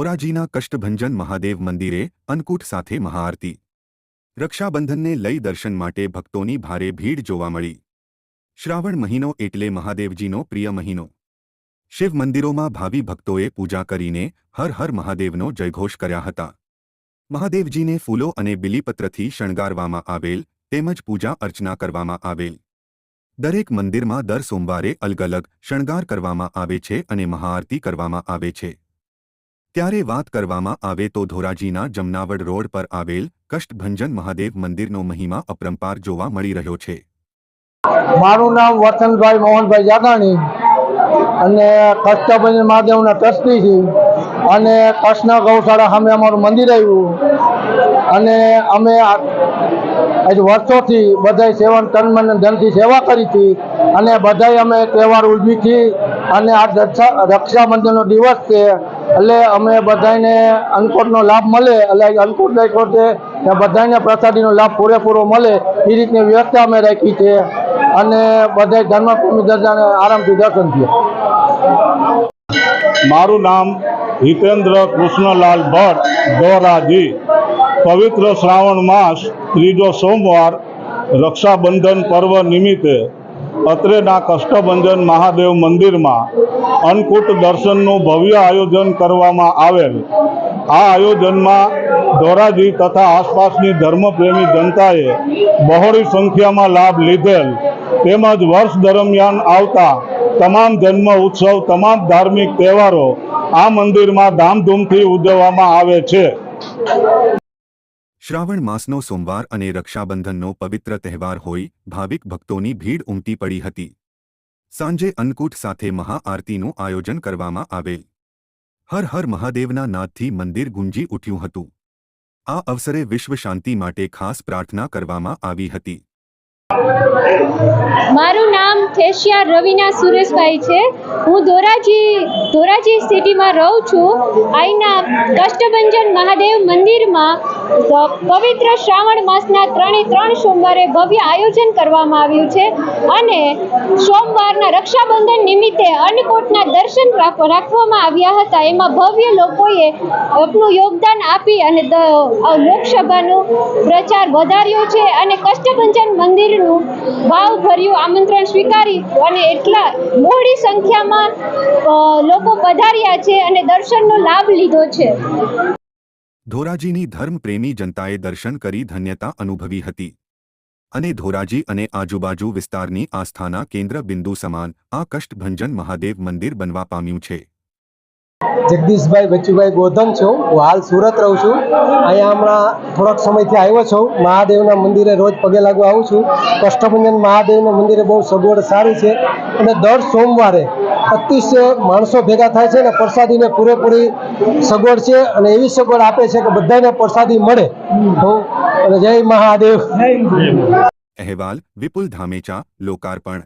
ધોરાજીના કષ્ટભંજન મહાદેવ મંદિરે અન્નકૂટ સાથે મહાઆરતી। રક્ષાબંધનને લઈ દર્શન માટે ભક્તોની ભારે ભીડ જોવા મળી। શ્રાવણ મહિનો એટલે મહાદેવજીનો પ્રિય મહિનો। શિવ મંદિરોમાં ભાવિ ભક્તોએ પૂજા કરીને હર હર મહાદેવનો જયઘોષ કર્યા હતા। મહાદેવજીને ફૂલો અને બિલીપત્રથી શણગારવામાં આવેલ તેમજ પૂજા અર્ચના કરવામાં આવેલ। દરેક મંદિરમાં દર સોમવારે અલગ અલગ શણગાર કરવામાં આવે છે અને મહાઆરતી કરવામાં આવે છે। ત્યારે વાત કરવામાં આવે તો ધોરાજીના જમનાવડ રોડ પર આવેલ કષ્ટભંજન મહાદેવ મંદિરનો મહિમા અપરંપાર જોવા મળી રહ્યો છે। મારું નામ વસંતભાઈ મોહનભાઈ જાગાણી અને કષ્ટભંજન મહાદેવના ટ્રસ્ટી છીએ અને કૃષ્ણ ગૌશાળા સામે અમારું મંદિર આવ્યું અને અમે આજ વર્ષોથી બધાય સેવા તન મન ધનથી સેવા કરી હતી અને બધાય અમે તહેવાર ઉજવી હતી અને આ રક્ષાબંધનનો દિવસ છે એટલે અમે બધાને અન્નકૂટનો લાભ મળે એટલે અન્નકૂટ રાખ્યો છે કે બધાને પ્રસાદીનો લાભ પૂરેપૂરો મળે એ રીતની વ્યવસ્થા અમે રાખી છે અને બધા ધર્મપ્રેમી દર્શને આરામથી દર્શન થયા। મારું નામ હિતેન્દ્ર કૃષ્ણલાલ ભટ્ટ ધોરાજી। પવિત્ર શ્રાવણ માસ ત્રીજો સોમવાર રક્ષાબંધન પર્વ નિમિત્તે અત્રેના કષ્ટભંજન મહાદેવ મંદિરમાં અન્નકૂટ દર્શનનું ભવ્ય આયોજન કરવામાં આવેલ। આ આયોજનમાં ધોરાજી તથા આસપાસની ધર્મપ્રેમી જનતાએ બહોળી સંખ્યામાં લાભ લીધેલ તેમજ વર્ષ દરમિયાન આવતા તમામ જન્મ ઉત્સવ તમામ ધાર્મિક તહેવારો આ મંદિરમાં ધામધૂમથી ઉજવવામાં આવે છે। શ્રાવણ માસનો સોમવાર અને રક્ષાબંધનનો પવિત્ર તહેવાર હોઈ ભાવિક ભક્તોની ભીડ ઉમટી પડી હતી। સાંજે અન્નકૂટ સાથે મહાઆરતીનું આયોજન કરવામાં આવેલ। હર હર મહાદેવના નાદથી મંદિર ગુંજી ઉઠ્યું હતું। આ અવસરે વિશ્વ શાંતિ માટે ખાસ પ્રાર્થના કરવામાં આવી હતી। મારું નામ ખેશિયાર રવિના સુરેશભાઈ છે। હું ધોરાજી સિટીમાં રહું છું। અહીંના કષ્ટભંજન મહાદેવ મંદિરમાં પવિત્ર શ્રાવણ માસના 3 સોમવારે ભવ્ય આયોજન કરવામાં આવ્યું છે અને સોમવારના રક્ષાબંધન નિમિત્તે અન્નકૂટના દર્શન રાખવામાં આવ્યા હતા। એમાં ભવ્ય લોકોએ આપનું યોગદાન આપી અને લોકસભાનો પ્રચાર વધાર્યો છે અને કષ્ટભંજન મંદિરનું ભાવભર્યું આમંત્રણ સ્વીકારી અને એટલા મોટી સંખ્યામાં લોકો પધાર્યા છે અને દર્શનનો લાભ લીધો છે। ધોરાજીની ધર્મપ્રેમી જનતાએ દર્શન કરી ધન્યતા અનુભવી હતી અને ધોરાજી અને આજુબાજુ વિસ્તારની આસ્થાના કેન્દ્ર બિંદુ સમાન આ કષ્ટભંજન મહાદેવ મંદિર બનવા પામ્યું છે। જગદીશભાઈ બચુભાઈ ગોધન છું। હું હાલ સુરત રહું છું। અહીંયા હમણાં થોડાક સમયથી આવ્યો છું। મહાદેવના મંદિરે રોજ પગે લાગવા આવું છું। કષ્ટભંજન મહાદેવના મંદિરે બહુ સગવડ સારી છે અને દર સોમવારે અતિશય માણસો ભેગા થાય છે અને પ્રસાદીને પૂરેપૂરી સગવડ છે અને એવી સગવડ આપે છે કે બધાને પ્રસાદી મળે। અને જય મહાદેવ। અહેવાલ વિપુલ ધામેચા, લોકાર્પણ।